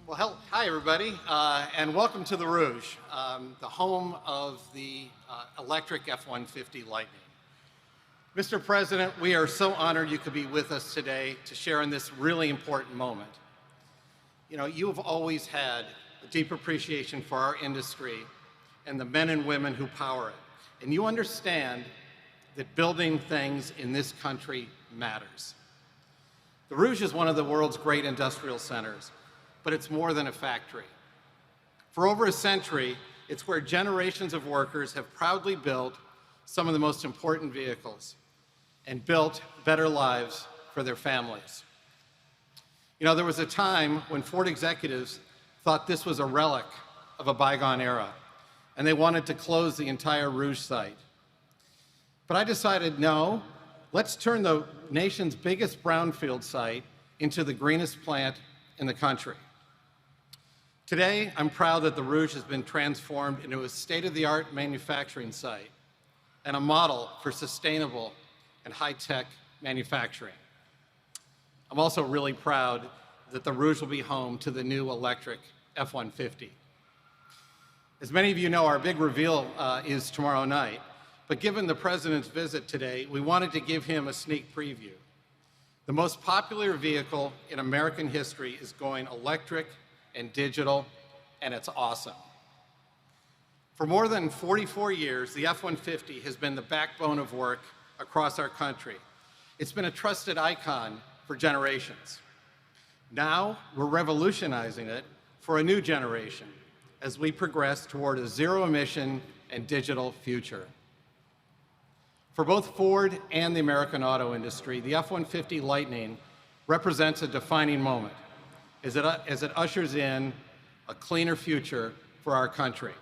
Hi everybody, and welcome to the Rouge, the home of the electric F-150 Lightning. Mr. President, we are so honored you could be with us today to share in this really important moment. You know, you have always had a deep appreciation for our industry and the men and women who power it, and you understand that building things in this country matters. The Rouge is one of the world's great industrial centers, but it's more than a factory. For over a century, it's where generations of workers have proudly built some of the most important vehicles and built better lives for their families. You know, there was a time when Ford executives thought this was a relic of a bygone era, and they wanted to close the entire Rouge site. But I decided, no, let's turn the nation's biggest brownfield site into the greenest plant in the country. Today, I'm proud that the Rouge has been transformed into a state-of-the-art manufacturing site and a model for sustainable and high-tech manufacturing. I'm also really proud that the Rouge will be home to the new electric F-150. As many of you know, our big reveal is tomorrow night, but given the President's visit today, we wanted to give him a sneak preview. The most popular vehicle in American history is going electric and digital, and it's awesome. For more than 44 years, the F-150 has been the backbone of work across our country. It's been a trusted icon for generations. Now, we're revolutionizing it for a new generation as we progress toward a zero-emission and digital future. For both Ford and the American auto industry, the F-150 Lightning represents a defining moment as it ushers in a cleaner future for our country.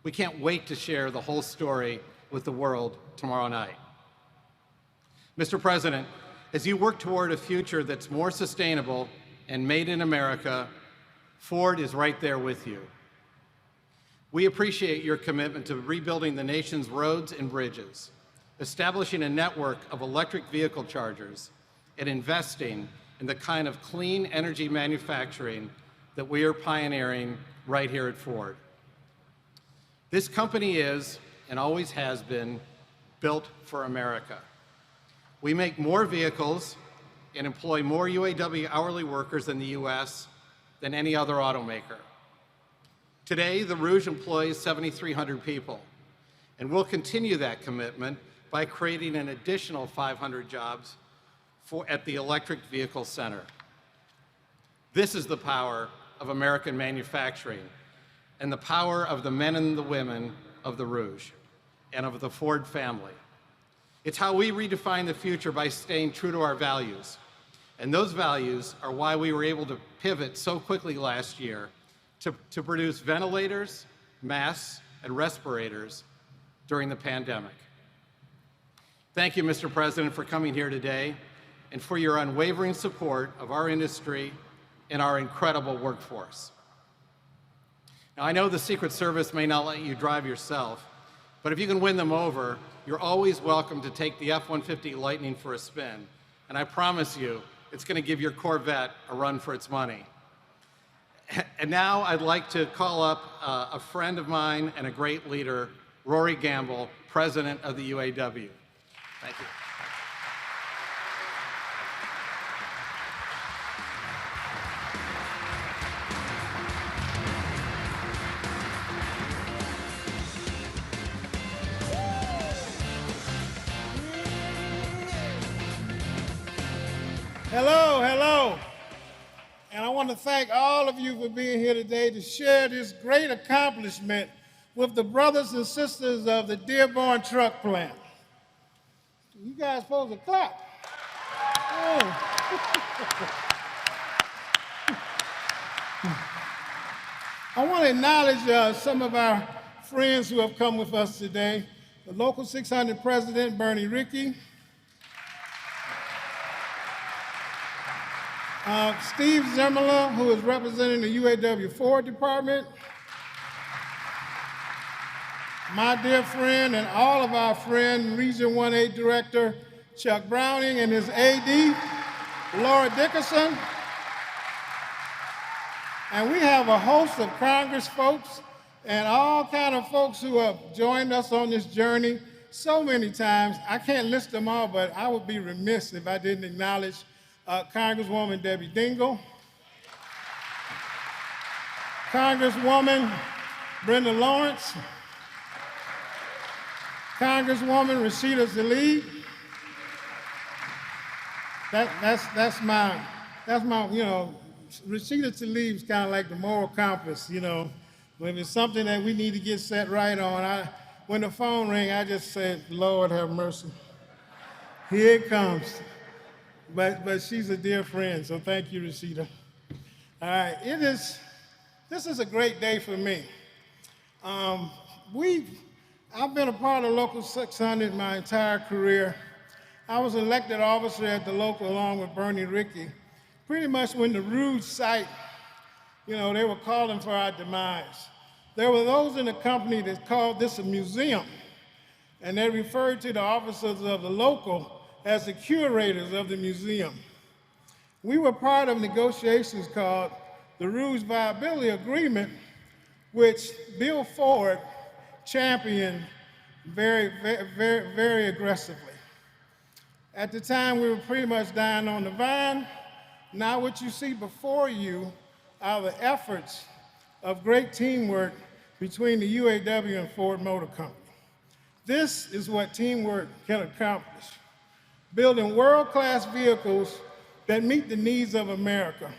We can't wait to share the whole story with the world tomorrow night. Mr. President, as you work toward a future that's more sustainable and made in America, Ford is right there with you. We appreciate your commitment to rebuilding the nation's roads and bridges, establishing a network of electric vehicle chargers, and investing in the kind of clean energy manufacturing that we are pioneering right here at Ford. This company is, and always has been, built for America. We make more vehicles and employ more UAW hourly workers in the US than any other automaker. Today, the Rouge employs 7,300 people, and we'll continue that commitment by creating an additional 500 jobs at the Electric Vehicle Center. This is the power of American manufacturing and the power of the men and the women of the Rouge and of the Ford family. It's how we redefine the future by staying true to our values. And those values are why we were able to pivot so quickly last year to produce ventilators, masks, and respirators during the pandemic. Thank you, Mr. President, for coming here today and for your unwavering support of our industry and our incredible workforce. Now, I know the Secret Service may not let you drive yourself, but if you can win them over, you're always welcome to take the F-150 Lightning for a spin, and I promise you, it's going to give your Corvette a run for its money. And now I'd like to call up a friend of mine and a great leader, Rory Gamble, President of the UAW. Thank you. Hello, hello. And I want to thank all of you for being here today to share this great accomplishment with the brothers and sisters of the Dearborn truck plant. You guys supposed to clap. Oh. I want to acknowledge some of our friends who have come with us today. The Local 600 President, Bernie Rickey. Steve Zimmerler, who is representing the UAW Ford Department. My dear friend and all of our friend, Region 1A Director Chuck Browning and his AD, Laura Dickerson. And we have a host of Congress folks and all kind of folks who have joined us on this journey so many times. I can't list them all, but I would be remiss if I didn't acknowledge Congresswoman Debbie Dingell, Congresswoman Brenda Lawrence, Congresswoman Rashida Tlaib. That's my, Rashida Tlaib's kind of like the moral compass, When it's something that we need to get set right on, when the phone rang, I just said, Lord have mercy. Here it comes. But she's a dear friend, so thank you, Rashida. All right, this is a great day for me. I've been a part of Local 600 my entire career. I was elected officer at the local along with Bernie Rickey, pretty much when the Rouge site, they were calling for our demise. There were those in the company that called this a museum, and they referred to the officers of the local as the curators of the museum. We were part of negotiations called the Rouge Viability Agreement, which Bill Ford championed very aggressively. At the time, we were pretty much dying on the vine. Now what you see before you are the efforts of great teamwork between the UAW and Ford Motor Company. This is what teamwork can accomplish: building world-class vehicles that meet the needs of America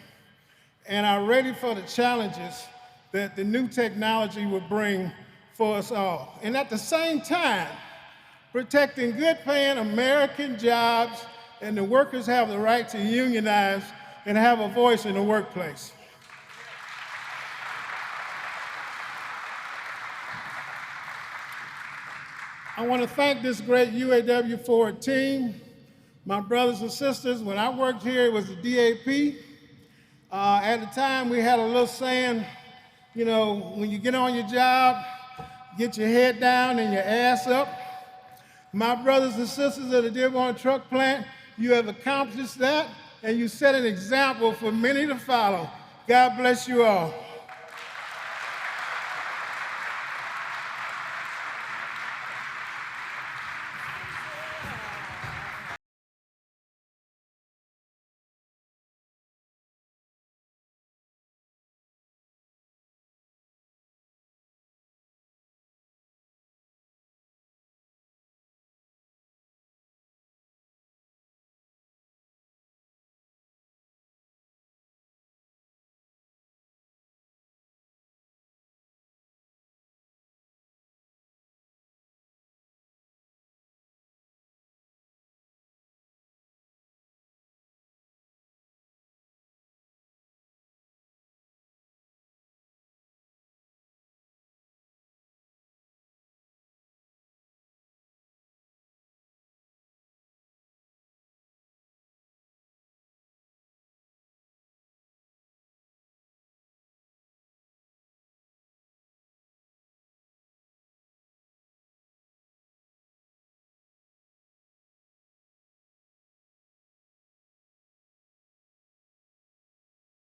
and are ready for the challenges that the new technology will bring for us all. And at the same time, protecting good-paying American jobs, and the workers have the right to unionize and have a voice in the workplace. I want to thank this great UAW Ford team, my brothers and sisters. When I worked here, it was the DAP. At the time, we had a little saying, when you get on your job, get your head down and your ass up. My brothers and sisters of the Dearborn truck plant, you have accomplished that, and you set an example for many to follow. God bless you all.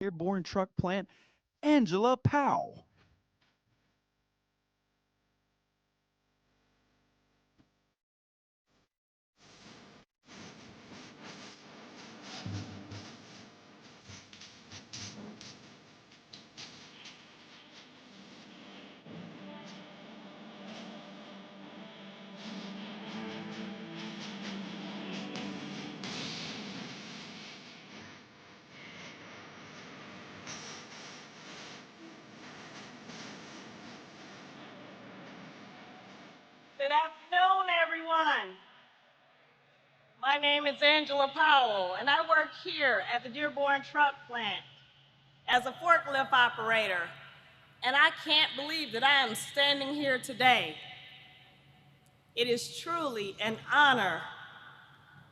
Dearborn truck plant, Angela Powell. Good afternoon, everyone. My name is Angela Powell, and I work here at the Dearborn truck plant as a forklift operator. And I can't believe that I am standing here today. It is truly an honor,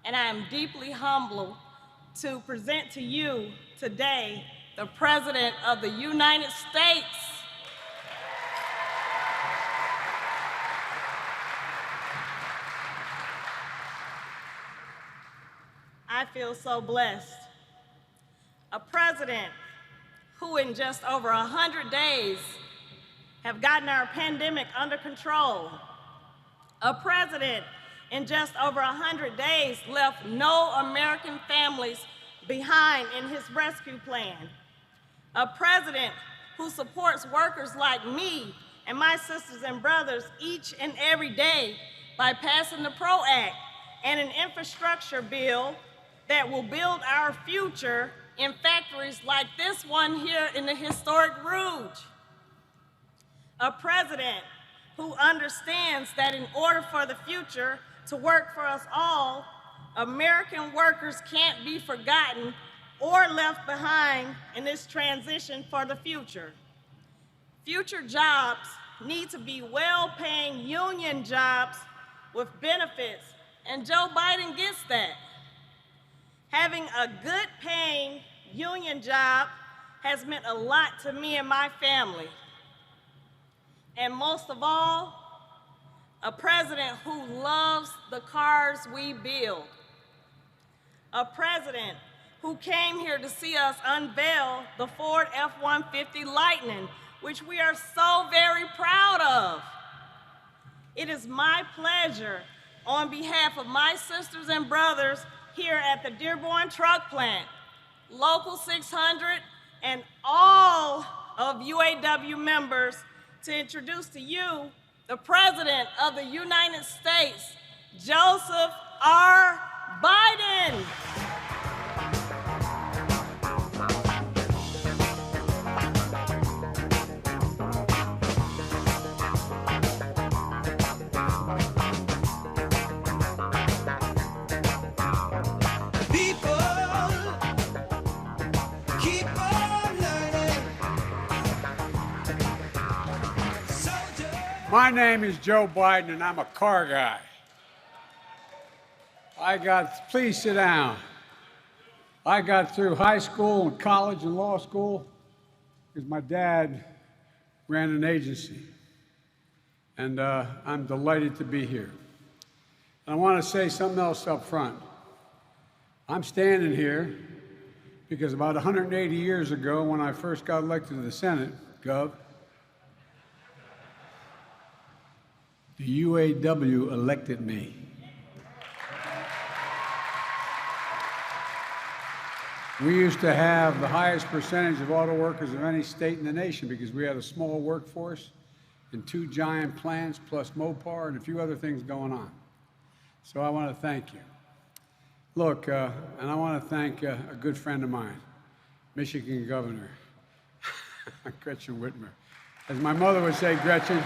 and I am deeply humbled to present to you today the President of the United States. I feel so blessed. A president who in just over 100 days have gotten our pandemic under control. A president in just over 100 days left no American families behind in his rescue plan. A president who supports workers like me and my sisters and brothers each and every day by passing the PRO Act and an infrastructure bill that will build our future in factories like this one here in the historic Rouge. A president who understands that in order for the future to work for us all, American workers can't be forgotten or left behind in this transition for the future. Future jobs need to be well-paying union jobs with benefits, and Joe Biden gets that. Having a good-paying union job has meant a lot to me and my family. And most of all, a president who loves the cars we build. A president who came here to see us unveil the Ford F-150 Lightning, which we are so very proud of. It is my pleasure, on behalf of my sisters and brothers here at the Dearborn Truck Plant, Local 600, and all of UAW members, to introduce to you the President of the United States, Joseph R. Biden. My name is Joe Biden, and I'm a car guy. Please sit down. I got through high school and college and law school because my dad ran an agency. And I'm delighted to be here. And I want to say something else up front. I'm standing here because about 180 years ago, when I first got elected to the Senate, Gov, the UAW elected me. We used to have the highest percentage of auto workers of any state in the nation because we had a small workforce and 2 giant plants plus Mopar and a few other things going on. So I want to thank you. Look, and I want to thank a good friend of mine, Michigan Governor Gretchen Whitmer. As my mother would say, Gretchen,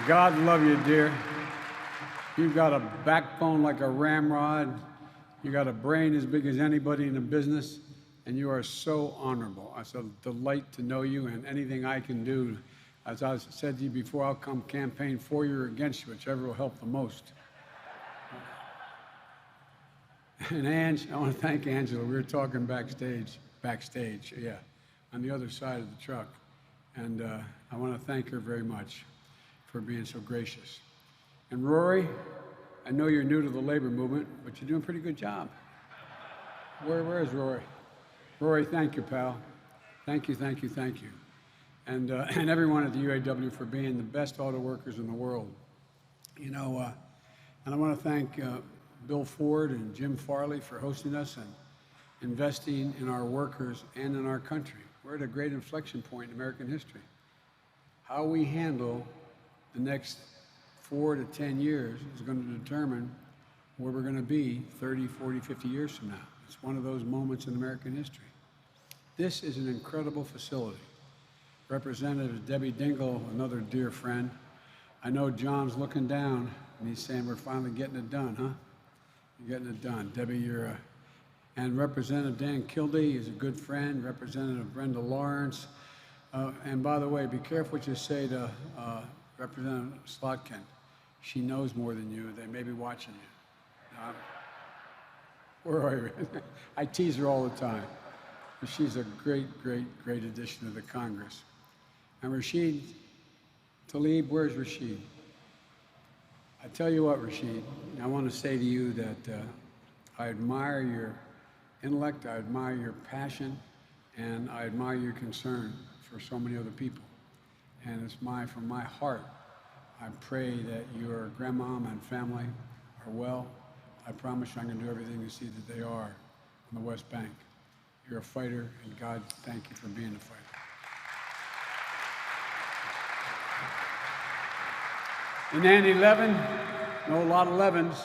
God love you, dear. You've got a backbone like a ramrod. You got a brain as big as anybody in the business, and you are so honorable. It's a delight to know you, and anything I can do, as I said to you before, I'll come campaign for you or against you, whichever will help the most. And Ange, I want to thank Angela. We were talking backstage, yeah, on the other side of the truck. And I want to thank her very much for being so gracious. And Rory, I know you're new to the labor movement, but you're doing a pretty good job. Where is Rory? Rory, thank you, pal. Thank you, thank you, thank you. And everyone at the UAW for being the best auto workers in the world. You know, and I want to thank Bill Ford and Jim Farley for hosting us and investing in our workers and in our country. We're at a great inflection point in American history. How we handle the next 4 to 10 years is going to determine where we're going to be 30, 40, 50 years from now. It's one of those moments in American history. This is an incredible facility. Representative Debbie Dingell, another dear friend. I know John's looking down and he's saying, we're finally getting it done, huh? You're getting it done. Debbie, you're and Representative Dan Kildee is a good friend. Representative Brenda Lawrence. And by the way, be careful what you say to Representative Slotkin. She knows more than you. They may be watching you. Where are you? I tease her all the time. But she's a great, great, great addition to the Congress. And Rashid Tlaib, where's Rashid? I tell you what, Rashid, I want to say to you that I admire intellect, I admire your passion, and I admire your concern for so many other people. And it's from my heart, I pray that your grandmom and family are well. I promise you I'm going to do everything to see that they are on the West Bank. You're a fighter, and God, thank you for being a fighter. And Andy Levin, know a lot of Levins,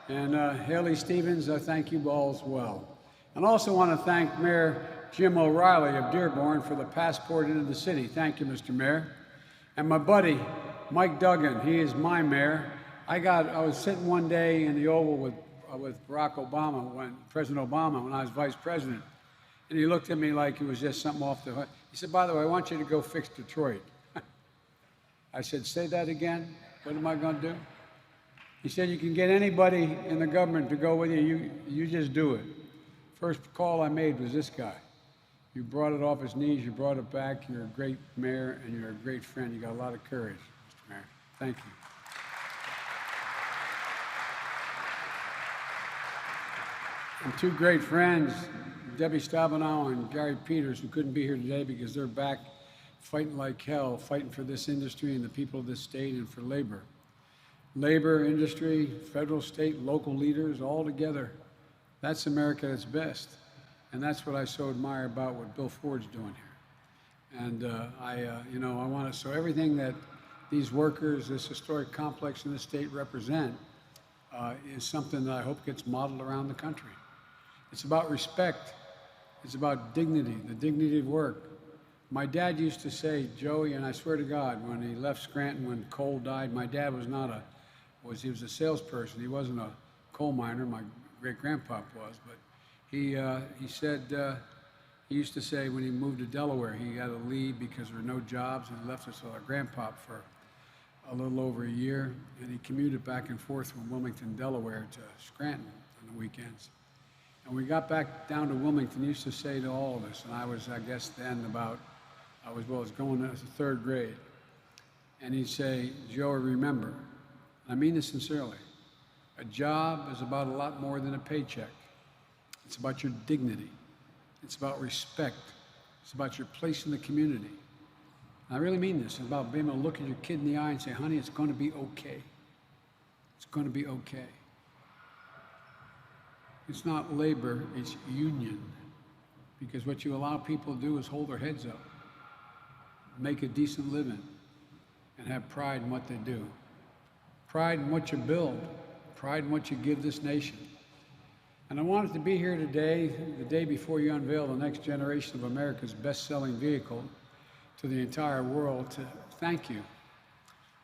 and Haley Stevens, I thank you all as well. And also want to thank Mayor Jim O'Reilly of Dearborn for the passport into the city. Thank you, Mr. Mayor. And my buddy, Mike Duggan, he is my mayor. I was sitting one day in the Oval with Barack Obama, President Obama, when I was vice president. And he looked at me like it was just something off the hook. He said, by the way, I want you to go fix Detroit. I said, say that again? What am I going to do? He said, you can get anybody in the government to go with you. You just do it. First call I made was this guy. You brought it off his knees. You brought it back. You're a great mayor, and you're a great friend. You got a lot of courage, Mr. Mayor. Thank you. And two great friends, Debbie Stabenow and Gary Peters, who couldn't be here today because they're back fighting like hell, fighting for this industry and the people of this state and for labor. Labor, industry, federal, state, local leaders, all together. That's America at its best. And that's what I so admire about what Bill Ford's doing here. And I want to, so everything that these workers, this historic complex in the state represent is something that I hope gets modeled around the country. It's about respect. It's about dignity, the dignity of work. My dad used to say, Joey, and I swear to God, when he left Scranton, when Cole died, my dad was he was a salesperson. He wasn't a coal miner. My great-grandpop was, but he said, he used to say when he moved to Delaware, he had to leave because there were no jobs, and he left us with our grandpop for a little over a year, and he commuted back and forth from Wilmington, Delaware to Scranton on the weekends. And we got back down to Wilmington, he used to say to all of us, and I was, I guess then I was going to third grade, and he'd say, Joey, remember, and I mean this sincerely, a job is about a lot more than a paycheck. It's about your dignity. It's about respect. It's about your place in the community. And I really mean this. It's about being able to look at your kid in the eye and say, honey, it's going to be okay. It's going to be okay. It's not labor, it's union. Because what you allow people to do is hold their heads up, make a decent living, and have pride in what they do. Pride in what you build, pride in what you give this nation. And I wanted to be here today, the day before you unveil the next generation of America's best-selling vehicle to the entire world, to thank you.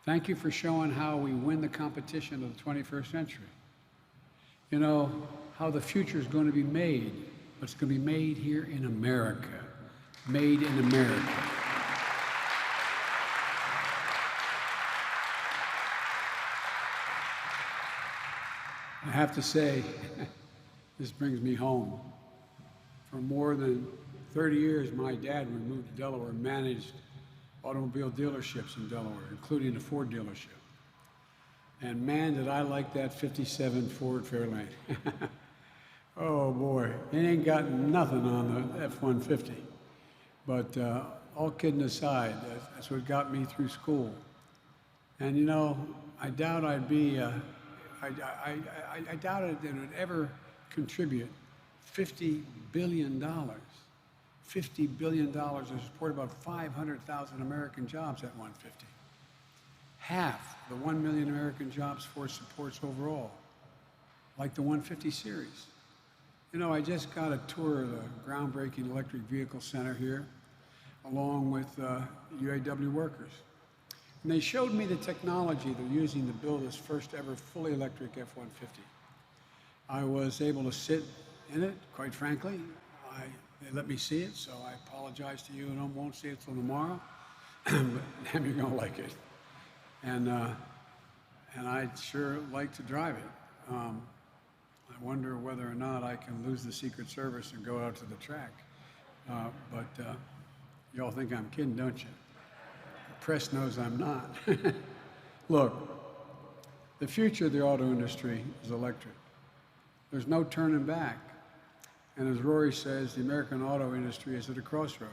Thank you for showing how we win the competition of the 21st century. You know, how the future is going to be made, but it's going to be made here in America. Made in America. I have to say, this brings me home. For more than 30 years, my dad, when we moved to Delaware, managed automobile dealerships in Delaware, including a Ford dealership. And man, did I like that 57 Ford Fairlane. Oh boy, it ain't got nothing on the F-150. But all kidding aside, that's what got me through school. And you know, I doubt I doubted that it would ever contribute $50 billion. $50 billion to support about 500,000 American jobs at 150. Half the 1 million American jobs Ford supports overall, like the 150 series. You know, I just got a tour of the groundbreaking electric vehicle center here, along with UAW workers. And they showed me the technology they're using to build this first ever fully electric F-150. I was able to sit in it, quite frankly. They let me see it, so I apologize to you and I won't see it till tomorrow, but damn, you're gonna like it. And I'd sure like to drive it. I wonder whether or not I can lose the Secret Service and go out to the track. But y'all think I'm kidding, don't you? The press knows I'm not. Look, the future of the auto industry is electric. There's no turning back. And as Rory says, the American auto industry is at a crossroads.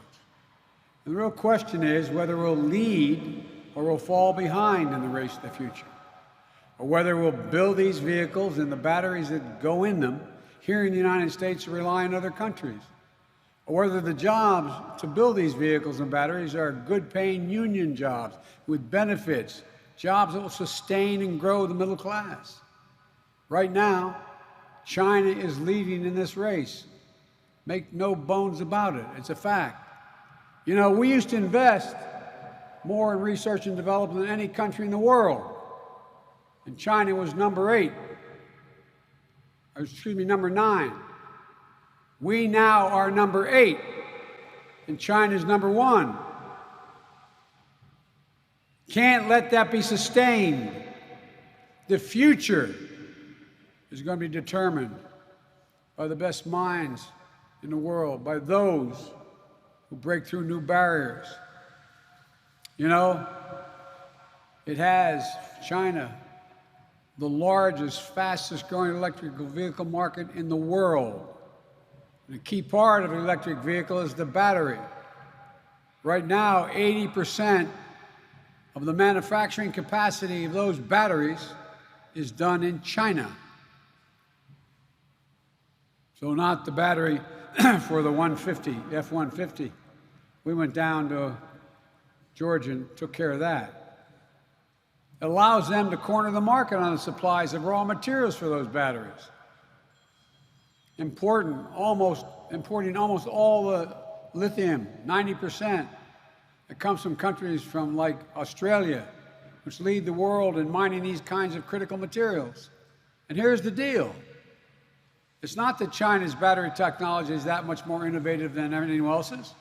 And the real question is whether we'll lead or we'll fall behind in the race to the future, or whether we'll build these vehicles and the batteries that go in them here in the United States or rely on other countries, or whether the jobs to build these vehicles and batteries are good-paying union jobs with benefits, jobs that will sustain and grow the middle class. Right now, China is leading in this race. Make no bones about it. It's a fact. You know, we used to invest more in research and development than any country in the world. And China was number 8, or excuse me, number 9. We now are number 8, and China's number 1. Can't let that be sustained. The future is going to be determined by the best minds in the world, by those who break through new barriers. You know, it has, China, the largest, fastest growing electrical vehicle market in the world. And a key part of an electric vehicle is the battery. Right now, 80% of the manufacturing capacity of those batteries is done in China. So not the battery for the 150, F-150. We went down to Georgia and took care of that. It allows them to corner the market on the supplies of raw materials for those batteries. Importing almost all the lithium, 90%, that comes from countries from like Australia, which lead the world in mining these kinds of critical materials. And here's the deal. It's not that China's battery technology is that much more innovative than anyone else's.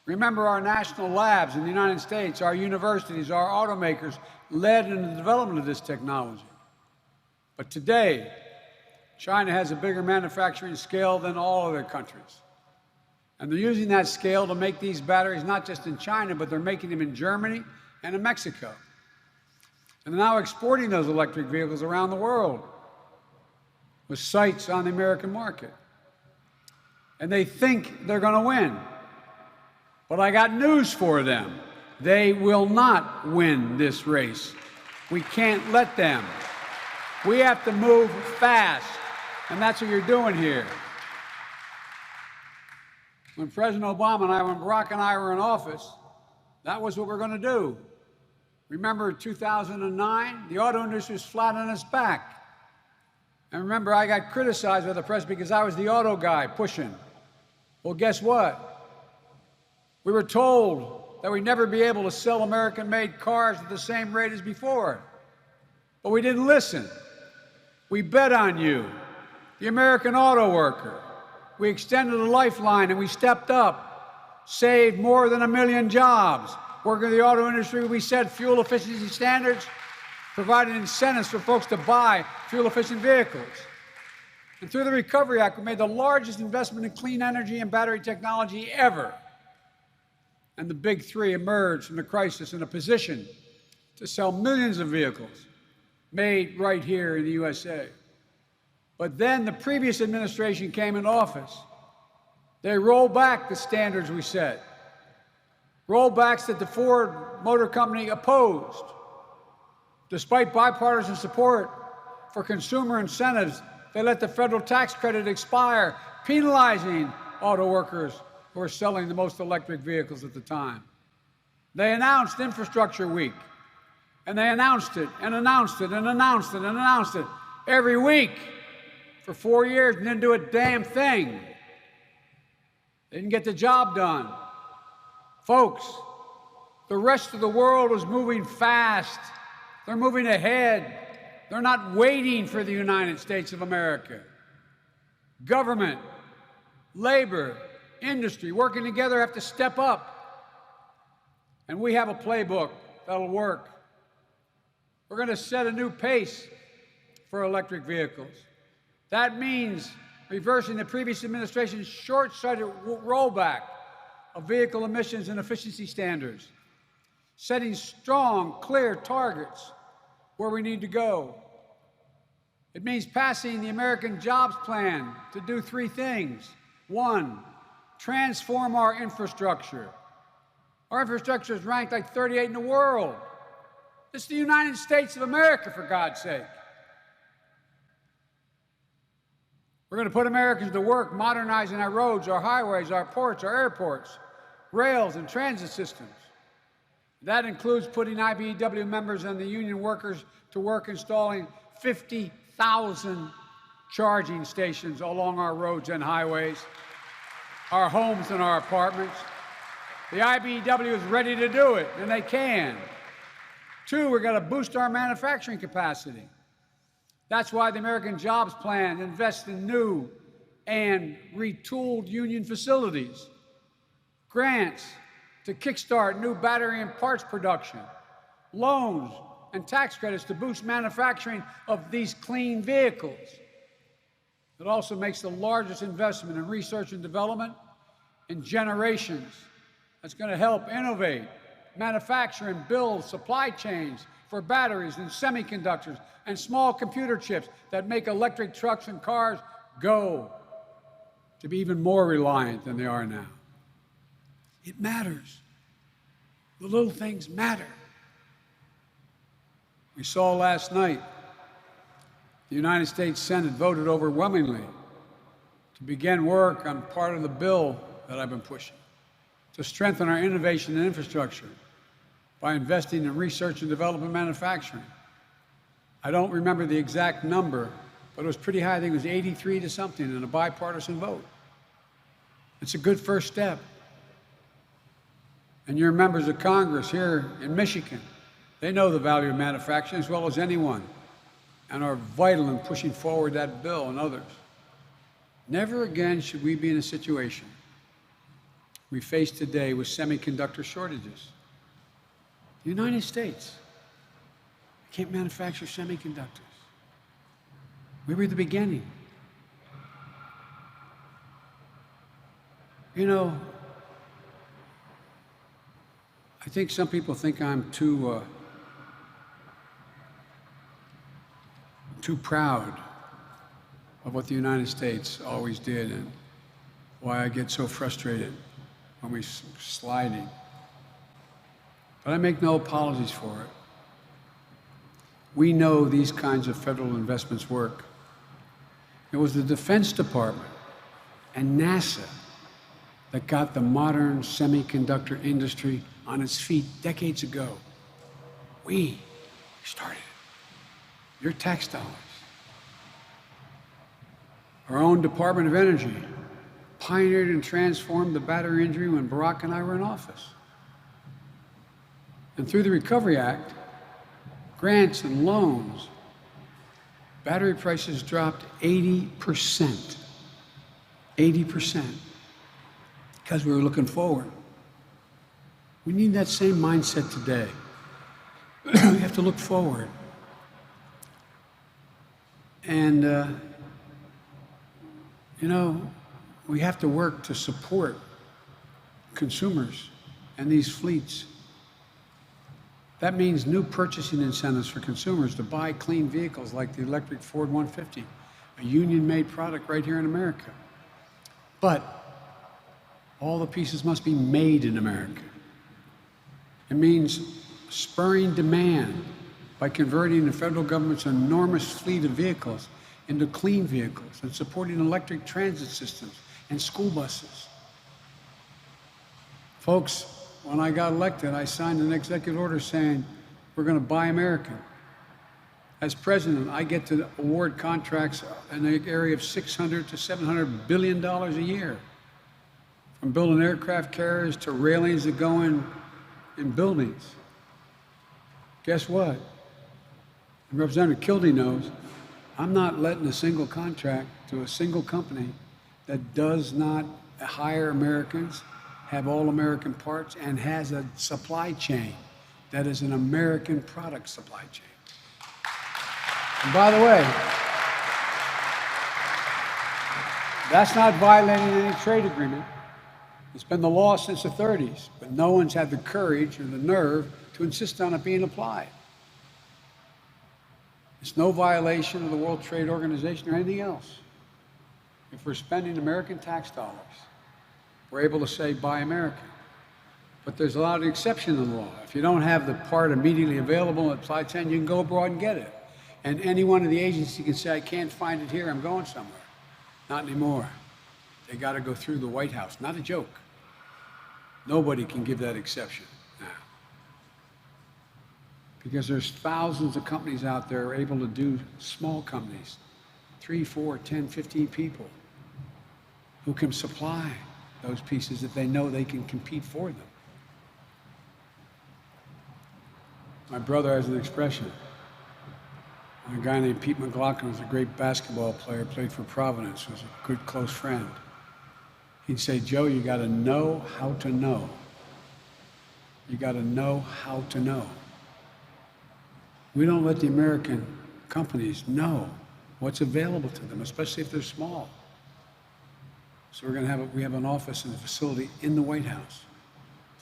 Remember, our national labs in the United States, our universities, our automakers led in the development of this technology. But today, China has a bigger manufacturing scale than all other countries. And they're using that scale to make these batteries not just in China, but they're making them in Germany and in Mexico. And they're now exporting those electric vehicles around the world with sights on the American market. And they think they're going to win. But I got news for them. They will not win this race. We can't let them. We have to move fast, and that's what you're doing here. When President Obama and when Barack and I were in office, that was what we're going to do. Remember 2009? The auto industry was flat on its back. And remember, I got criticized by the press because I was the auto guy pushing. Well, guess what? We were told that we'd never be able to sell American-made cars at the same rate as before. But we didn't listen. We bet on you, the American auto worker. We extended a lifeline and we stepped up, saved more than 1 million jobs. Working in the auto industry, we set fuel efficiency standards, provided incentives for folks to buy fuel-efficient vehicles. And through the Recovery Act, we made the largest investment in clean energy and battery technology ever. And the big three emerged from the crisis in a position to sell millions of vehicles made right here in the USA. But then the previous administration came into office. They rolled back the standards we set, rollbacks that the Ford Motor Company opposed. Despite bipartisan support for consumer incentives, they let the federal tax credit expire, penalizing auto workers who were selling the most electric vehicles at the time. They announced Infrastructure Week, and they announced it, and announced it, and announced it, and announced it every week for 4 years and didn't do a damn thing. They didn't get the job done. Folks, the rest of the world is moving fast. They're moving ahead. They're not waiting for the United States of America. Government, labor, industry, working together have to step up. And we have a playbook that'll work. We're going to set a new pace for electric vehicles. That means reversing the previous administration's short-sighted rollback of vehicle emissions and efficiency standards, setting strong, clear targets where we need to go. It means passing the American Jobs Plan to do 3 things: One, transform our infrastructure. Our infrastructure is ranked like 38 in the world. This is the United States of America, for God's sake. We're going to put Americans to work modernizing our roads, our highways, our ports, our airports, rails, and transit systems. That includes putting IBEW members and the union workers to work installing 50,000 charging stations along our roads and highways, our homes and our apartments. The IBEW is ready to do it, and they can. Two, we're going to boost our manufacturing capacity. That's why the American Jobs Plan invests in new and retooled union facilities, grants to kickstart new battery and parts production, loans and tax credits to boost manufacturing of these clean vehicles. It also makes the largest investment in research and development in generations. That's going to help innovate, manufacture, and build supply chains for batteries and semiconductors and small computer chips that make electric trucks and cars go to be even more reliant than they are now. It matters. The little things matter. We saw last night the United States Senate voted overwhelmingly to begin work on part of the bill that I've been pushing to strengthen our innovation and infrastructure by investing in research and development manufacturing. I don't remember the exact number, but it was pretty high. I think it was 83 to something in a bipartisan vote. It's a good first step. And your members of Congress here in Michigan, they know the value of manufacturing as well as anyone and are vital in pushing forward that bill and others. Never again should we be in a situation we face today with semiconductor shortages. The United States can't manufacture semiconductors. We were at the beginning. You know, I think some people think I'm too proud of what the United States always did and why I get so frustrated when we're sliding. But I make no apologies for it. We know these kinds of federal investments work. It was the Defense Department and NASA that got the modern semiconductor industry on its feet decades ago. We started it. Your tax dollars. Our own Department of Energy pioneered and transformed the battery industry when Barack and I were in office. And through the Recovery Act, grants and loans, battery prices dropped 80%. 80%. Because we were looking forward. We need that same mindset today. We have to look forward. And, you know, we have to work to support consumers and these fleets. That means new purchasing incentives for consumers to buy clean vehicles like the electric Ford 150, a union-made product right here in America. But all the pieces must be made in America. It means spurring demand by converting the federal government's enormous fleet of vehicles into clean vehicles and supporting electric transit systems and school buses. Folks, when I got elected, I signed an executive order saying we're going to buy American. As president, I get to award contracts in the area of $600 to $700 billion a year, from building aircraft carriers to railings that go in buildings. Guess what? And Representative Kildee knows I'm not letting a single contract to a single company that does not hire Americans, have all American parts, and has a supply chain that is an American product supply chain. And by the way, that's not violating any trade agreement. It's been the law since the 30s, but no one's had the courage or the nerve to insist on it being applied. It's no violation of the World Trade Organization or anything else. if we're spending American tax dollars, we're able to say, buy American. But there's a lot of exceptions in the law. If you don't have the part immediately available at supply chain, you can go abroad and get it. And any one of the agencies can say, I can't find it here, I'm going somewhere. Not anymore. They got to go through the White House. Not a joke. Nobody can give that exception now. Because there's thousands of companies out there able to do, small companies, 3, 4, 10, 15 people, who can supply those pieces if they know they can compete for them. My brother has an expression. A guy named Pete McLaughlin was a great basketball player, played for Providence, was a good close friend. He'd say, Joe, you got to know how to know. You got to know how to know. We don't let the American companies know what's available to them, especially if they're small. So we have an office and a facility in the White House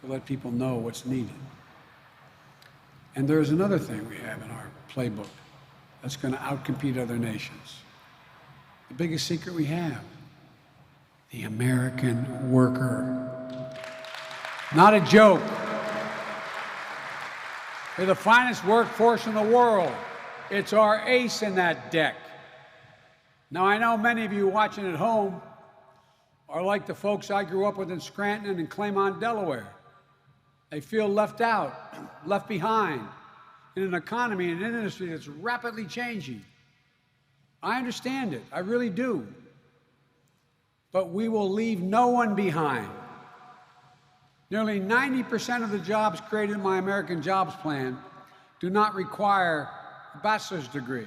to let people know what's needed. And there's another thing we have in our playbook that's going to outcompete other nations. The biggest secret we have, the American worker. Not a joke. They're the finest workforce in the world. It's our ace in that deck. Now, I know many of you watching at home are like the folks I grew up with in Scranton and Claymont, Delaware. They feel left out, left behind in an economy and an industry that's rapidly changing. I understand it, I really do. But we will leave no one behind. Nearly 90% of the jobs created in my American Jobs Plan do not require a bachelor's degree.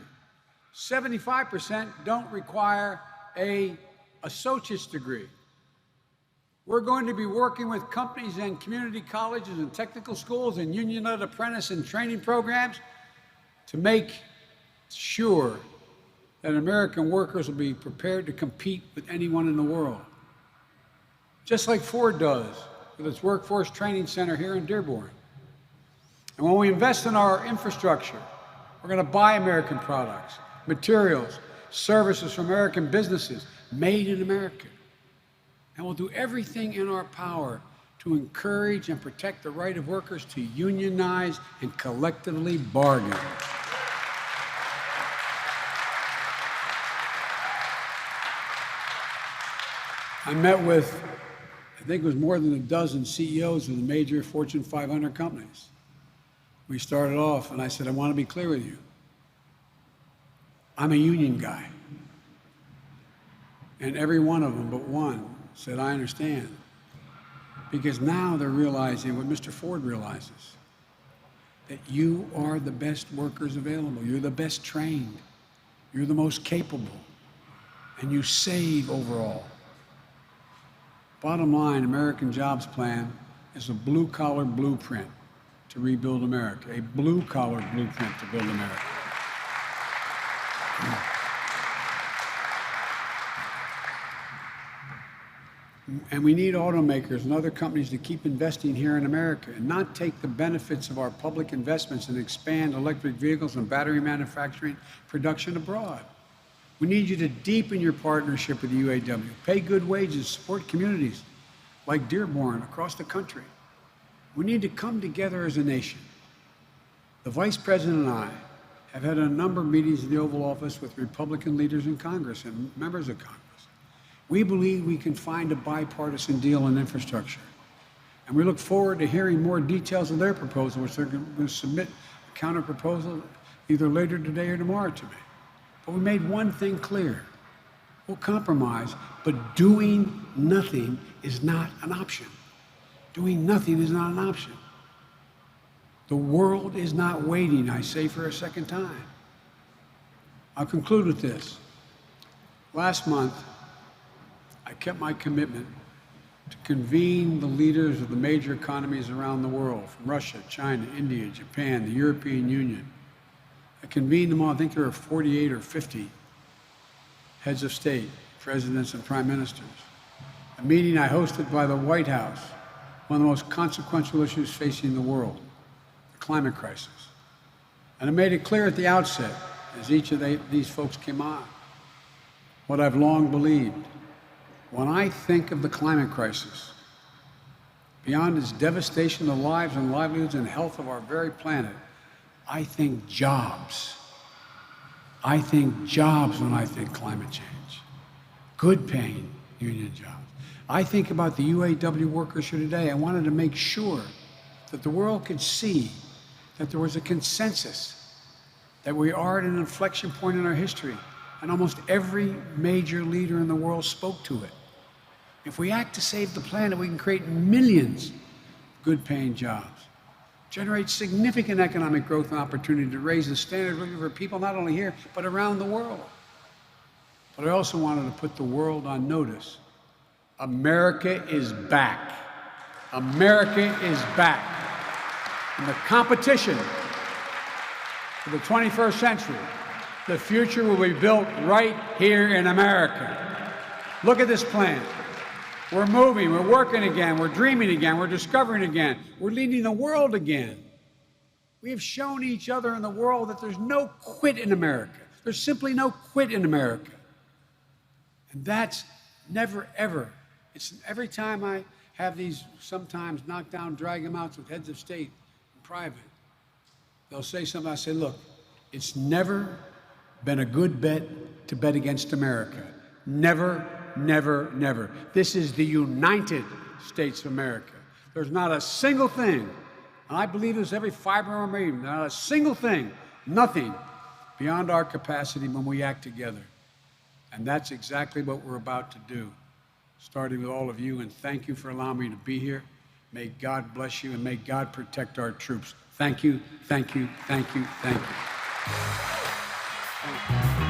75% don't require an associate's degree. We're going to be working with companies and community colleges and technical schools and union-led apprentice and training programs to make sure that American workers will be prepared to compete with anyone in the world. Just like Ford does with its workforce training center here in Dearborn. And when we invest in our infrastructure, we're going to buy American products, materials, services from American businesses, made in America. And we'll do everything in our power to encourage and protect the right of workers to unionize and collectively bargain. I met with, I think it was more than a dozen CEOs of the major Fortune 500 companies. We started off and I said, I want to be clear with you. I'm a union guy. And every one of them but one said, I understand. Because now they're realizing what Mr. Ford realizes, that you are the best workers available. You're the best trained. You're the most capable. And you save overall. Bottom line, American Jobs Plan is a blue-collar blueprint to rebuild America, a blue-collar blueprint to build America. And we need automakers and other companies to keep investing here in America and not take the benefits of our public investments and expand electric vehicles and battery manufacturing production abroad. We need you to deepen your partnership with the UAW, pay good wages, support communities like Dearborn across the country. We need to come together as a nation. The Vice President and I have had a number of meetings in the Oval Office with Republican leaders in Congress and members of Congress. We believe we can find a bipartisan deal on infrastructure. And we look forward to hearing more details of their proposal, which they're going to submit a counter proposal either later today or tomorrow to me. But we made one thing clear. We'll compromise, but doing nothing is not an option. Doing nothing is not an option. The world is not waiting, I say for a second time. I'll conclude with this. Last month, I kept my commitment to convene the leaders of the major economies around the world, from Russia, China, India, Japan, the European Union. I convened them all. I think there are 48 or 50 heads of state, presidents and prime ministers. A meeting I hosted by the White House, one of the most consequential issues facing the world, the climate crisis. And I made it clear at the outset, as each of these folks came on, what I've long believed. When I think of the climate crisis, beyond its devastation to lives and livelihoods and health of our very planet, I think jobs. I think jobs when I think climate change. Good paying union jobs. I think about the UAW workers here today. I wanted to make sure that the world could see that there was a consensus, that we are at an inflection point in our history, and almost every major leader in the world spoke to it. If we act to save the planet, we can create millions of good-paying jobs, generate significant economic growth and opportunity to raise the standard of living for people not only here, but around the world. But I also wanted to put the world on notice. America is back. America is back. And the competition for the 21st century, the future will be built right here in America. Look at this plan. We're moving, we're working again, we're dreaming again, we're discovering again, we're leading the world again. We have shown each other in the world that there's no quit in America. There's simply no quit in America. And that's never, ever. It's every time I have these sometimes knockdown, drag them out with heads of state in private, they'll say something, I say, look, it's never been a good bet to bet against America. Never, never, never. This is the United States of America. There's not a single thing, and I believe this every fiber of my being, not a single thing, nothing beyond our capacity when we act together. And that's exactly what we're about to do, starting with all of you, and thank you for allowing me to be here. May God bless you, and may God protect our troops. Thank you, thank you, thank you, thank you. Thank you.